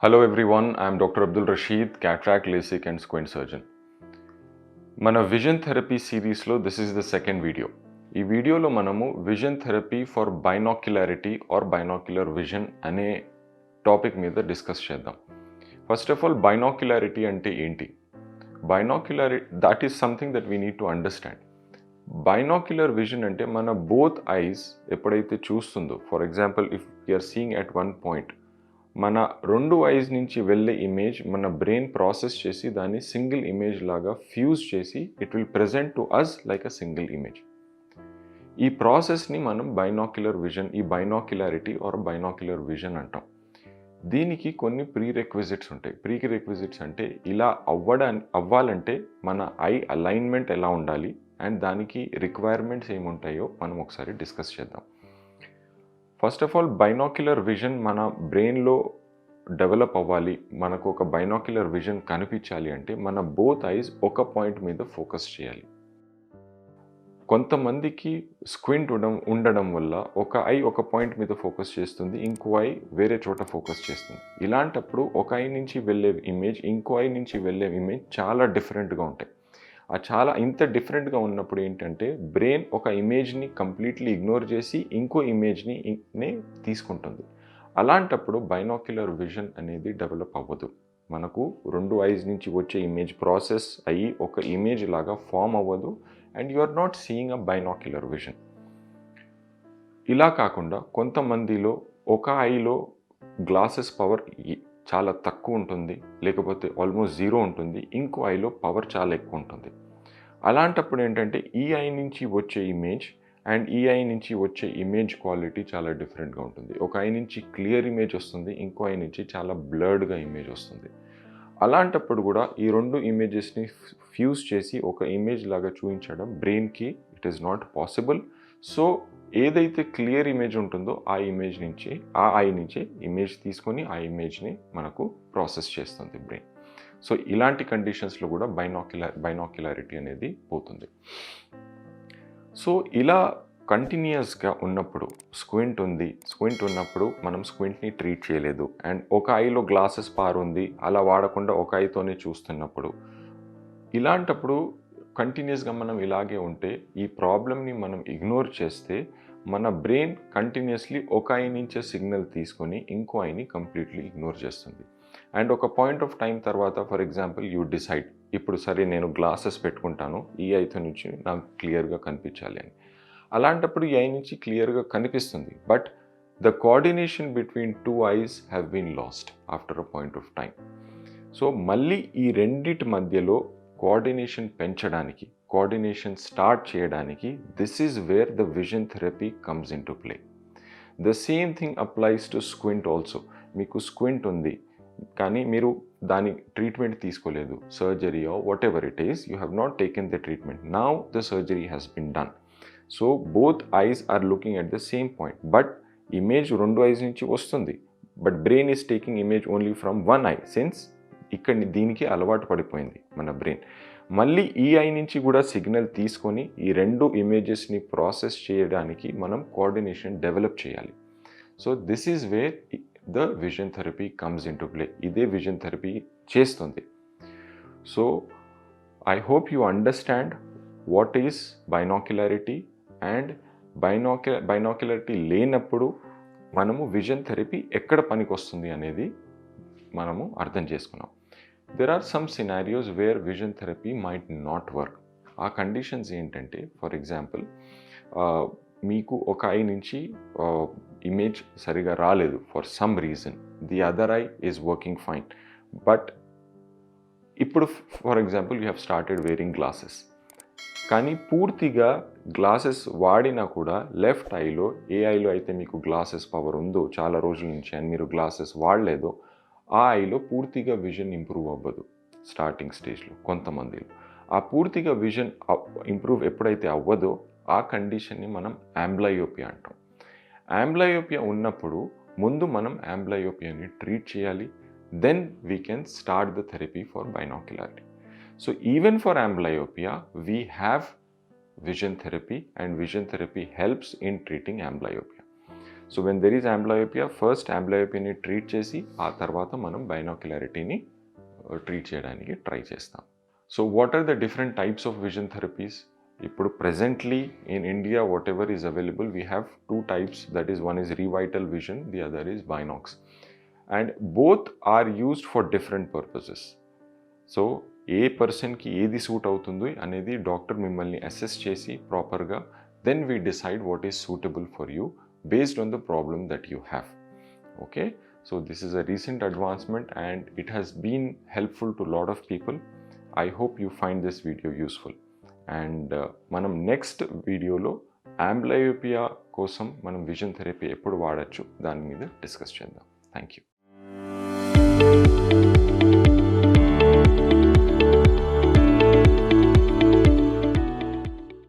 Hello everyone, I am Dr. Abdul Rashid, cataract, LASIK and squint surgeon. మన vision therapy సిరీస్లో this is the second video. ఈ వీడియోలో మనము vision therapy for binocularity or binocular vision అనే topic మీద discuss చేద్దాం. First of all binocularity అంటే ఏంటి? Binocularity that is something that we need to understand. Binocular vision అంటే మన బోత్ ఐస్ ఎప్పుడైతే చూస్తుందో, for example if you're seeing at one point, మన రెండు ఐస్ నుంచి వెళ్ళే ఇమేజ్ మన బ్రెయిన్ ప్రాసెస్ చేసి దాన్ని సింగిల్ ఇమేజ్ లాగా ఫ్యూజ్ చేసి it will present to us like a single image. ఈ ప్రాసెస్ని మనం బైనాక్యులర్ విజన్, ఈ బైనాక్యులారిటీ ఆర్ బైనాక్యులర్ విజన్ అంటాం. దీనికి కొన్ని ప్రీరెక్విజిట్స్ ఉంటాయి. ప్రీరెక్విజిట్స్ అంటే ఇలా అవ్వాలంటే మన ఐ అలైన్మెంట్ ఎలా ఉండాలి అండ్ దానికి రిక్వైర్మెంట్స్ ఏముంటాయో మనం ఒకసారి డిస్కస్ చేద్దాం. First of all binocular vision మన బ్రెయిన్లో డెవలప్ అవ్వాలి, మనకు ఒక బైనాక్యులర్ విజన్ కనిపించాలి అంటే మన బోత్ ఐస్ ఒక పాయింట్ మీద ఫోకస్ చేయాలి. కొంతమందికి స్క్వింట్ ఉండడం వల్ల ఒక ఐ ఒక పాయింట్ మీద ఫోకస్ చేస్తుంది, ఇంకో ఐ వేరే చోట ఫోకస్ చేస్తుంది. ఇలాంటప్పుడు ఒక ఐ నుంచి వెళ్ళే ఇమేజ్ ఇంకో ఐ నుంచి వెళ్ళే ఇమేజ్ చాలా డిఫరెంట్గా ఉంటాయి. చాలా ఇంత డిఫరెంట్గా ఉన్నప్పుడు ఏంటంటే బ్రెయిన్ ఒక ఇమేజ్ని కంప్లీట్లీ ఇగ్నోర్ చేసి ఇంకో ఇమేజ్ని తీసుకుంటుంది. అలాంటప్పుడు బైనాక్యులర్ విజన్ అనేది డెవలప్ అవ్వదు. మనకు రెండు ఐస్ నుంచి వచ్చే ఇమేజ్ ప్రాసెస్ అయ్యి ఒక ఇమేజ్ లాగా ఫామ్ అవ్వదు and you are not seeing a binocular vision. ఇలా కాకుండా కొంతమందిలో ఒక ఐలో గ్లాసెస్ పవర్ చాలా తక్కువ ఉంటుంది, లేకపోతే ఆల్మోస్ట్ జీరో ఉంటుంది, ఇంకో ఐలో పవర్ చాలా ఎక్కువ ఉంటుంది. అలాంటప్పుడు ఏంటంటే ఈ ఐ నుంచి వచ్చే ఇమేజ్ అండ్ ఈ ఐ నుంచి వచ్చే ఇమేజ్ క్వాలిటీ చాలా డిఫరెంట్గా ఉంటుంది. ఒక ఐ నుంచి క్లియర్ ఇమేజ్ వస్తుంది, ఇంకో ఐ నుంచి చాలా బ్లర్డ్గా ఇమేజ్ వస్తుంది. అలాంటప్పుడు కూడా ఈ రెండు ఇమేజెస్ని ఫ్యూజ్ చేసి ఒక ఇమేజ్ లాగా చూపించడం బ్రెయిన్కి it is not possible. So ఏదైతే క్లియర్ ఇమేజ్ ఉంటుందో ఆ ఇమేజ్ నుంచి, ఆ ఐ నుంచి ఇమేజ్ తీసుకొని ఆ ఇమేజ్ని మనకు ప్రాసెస్ చేస్తుంది బ్రెయిన్. సో ఇలాంటి కండిషన్స్లో కూడా బైనాక్యులారిటీ అనేది పోతుంది. సో ఇలా కంటిన్యూస్గా ఉన్నప్పుడు స్క్వింట్ ఉన్నప్పుడు మనం స్క్వింట్ని ట్రీట్ చేయలేదు అండ్ ఒక ఐలో గ్లాసెస్ పవర్ ఉంది, అలా వాడకుండా ఒక ఐతోనే చూస్తున్నప్పుడు, ఇలాంటప్పుడు కంటిన్యూస్గా మనం ఇలాగే ఉంటే ఈ ప్రాబ్లమ్ని మనం ఇగ్నోర్ చేస్తే మన బ్రెయిన్ కంటిన్యూస్లీ ఒక ఐ నుంచే సిగ్నల్ తీసుకొని ఇంకో ఐని కంప్లీట్లీ ఇగ్నోర్ చేస్తుంది. అండ్ ఒక పాయింట్ ఆఫ్ టైం తర్వాత, ఫర్ ఎగ్జాంపుల్ యూ డిసైడ్ ఇప్పుడు సరే నేను గ్లాసెస్ పెట్టుకుంటాను, ఈ ఐతో నుంచి నాకు క్లియర్గా కనిపించాలి అని. అలాంటప్పుడు ఈ ఐ నుంచి క్లియర్గా కనిపిస్తుంది, but the coordination between two eyes have been lost after a point of time. So మళ్ళీ ఈ రెండిటి మధ్యలో కోఆర్డినేషన్ పెంచడానికి, కోఆర్డినేషన్ స్టార్ట్ చేయడానికి this is where the vision therapy comes in to play. The same thing applies to squint also. మీకు squint ఉంది కానీ మీరు దాని ట్రీట్మెంట్ తీసుకోలేదు, surgery or whatever it is, you have not taken the treatment. Now the surgery has been done. So both eyes are looking at the same point, but image రెండు eyes నుంచి వస్తుంది, but brain is taking image only from one eye since ఇక్కడ దీనికి అలవాటు పడిపోయింది మన brain. మళ్ళీ ఈ ఐ నుంచి కూడా సిగ్నల్ తీసుకొని ఈ రెండు ఇమేజెస్ని ప్రాసెస్ చేయడానికి మనం కోఆర్డినేషన్ డెవలప్ చేయాలి. So this is where the vision therapy comes in to play. ఇదే విజన్ థెరపీ చేస్తుంది. So I hope you understand what is binocularity and binocularity లేనప్పుడు మనము విజన్ థెరపీ ఎక్కడ పనికి వస్తుంది అనేది మనము అర్థం చేసుకున్నాం. There are some scenarios where vision therapy might not work. ఆ కండిషన్స్ ఏంటంటే, ఫర్ ఎగ్జాంపుల్ మీకు ఒక ఐ నుంచి ఇమేజ్ సరిగా రాలేదు for some reason, the other eye is working fine, but ఇప్పుడు for example you have started wearing glasses, కానీ పూర్తిగా గ్లాసెస్ వాడినా కూడా లెఫ్ట్ ఐలో, ఏ ఐలో అయితే మీకు గ్లాసెస్ పవర్ ఉందో చాలా రోజుల నుంచి అండ్ మీరు గ్లాసెస్ వాడలేదో ఆ ఐలో పూర్తిగా విజన్ ఇంప్రూవ్ అవ్వదు స్టార్టింగ్ స్టేజ్లో. కొంతమందిలో ఆ పూర్తిగా విజన్ ఇంప్రూవ్ ఎప్పుడైతే అవ్వదో ఆ కండిషన్ని మనం ఆంబ్లయోపియా అంటాం. ఆంబ్లయోపియా ఉన్నప్పుడు ముందు మనం ఆంబ్లయోపియాని ట్రీట్ చేయాలి, then we can start the therapy for binocularity. So even for amblyopia we have vision therapy and vision therapy helps in treating amblyopia. So when there is amblyopia, first అంబ్లయోపియాని ట్రీట్ చేసి ఆ తర్వాత మనం బైనాక్యులారిటీని treat చేయడానికి try చేస్తాం. So what are the different types of vision therapies? ఇప్పుడు presently in India whatever is available, we have 2 types, that is one is Revital Vision, the other is Binox, and both are used for different purposes. So a పర్సన్కి ఏది suit అవుతుంది అనేది doctor మిమ్మల్ని assess చేసి ప్రాపర్గా, then we decide what is suitable for you based on the problem that you have. Okay, so this is a recent advancement and it has been helpful to a lot of people. I hope you find this video useful, and మనం next వీడియోలో అంబ్లయోపియా కోసం మనం vision therapy ఎప్పుడు వాడచ్చు దాని మీద discuss చేద్దాం. Thank you.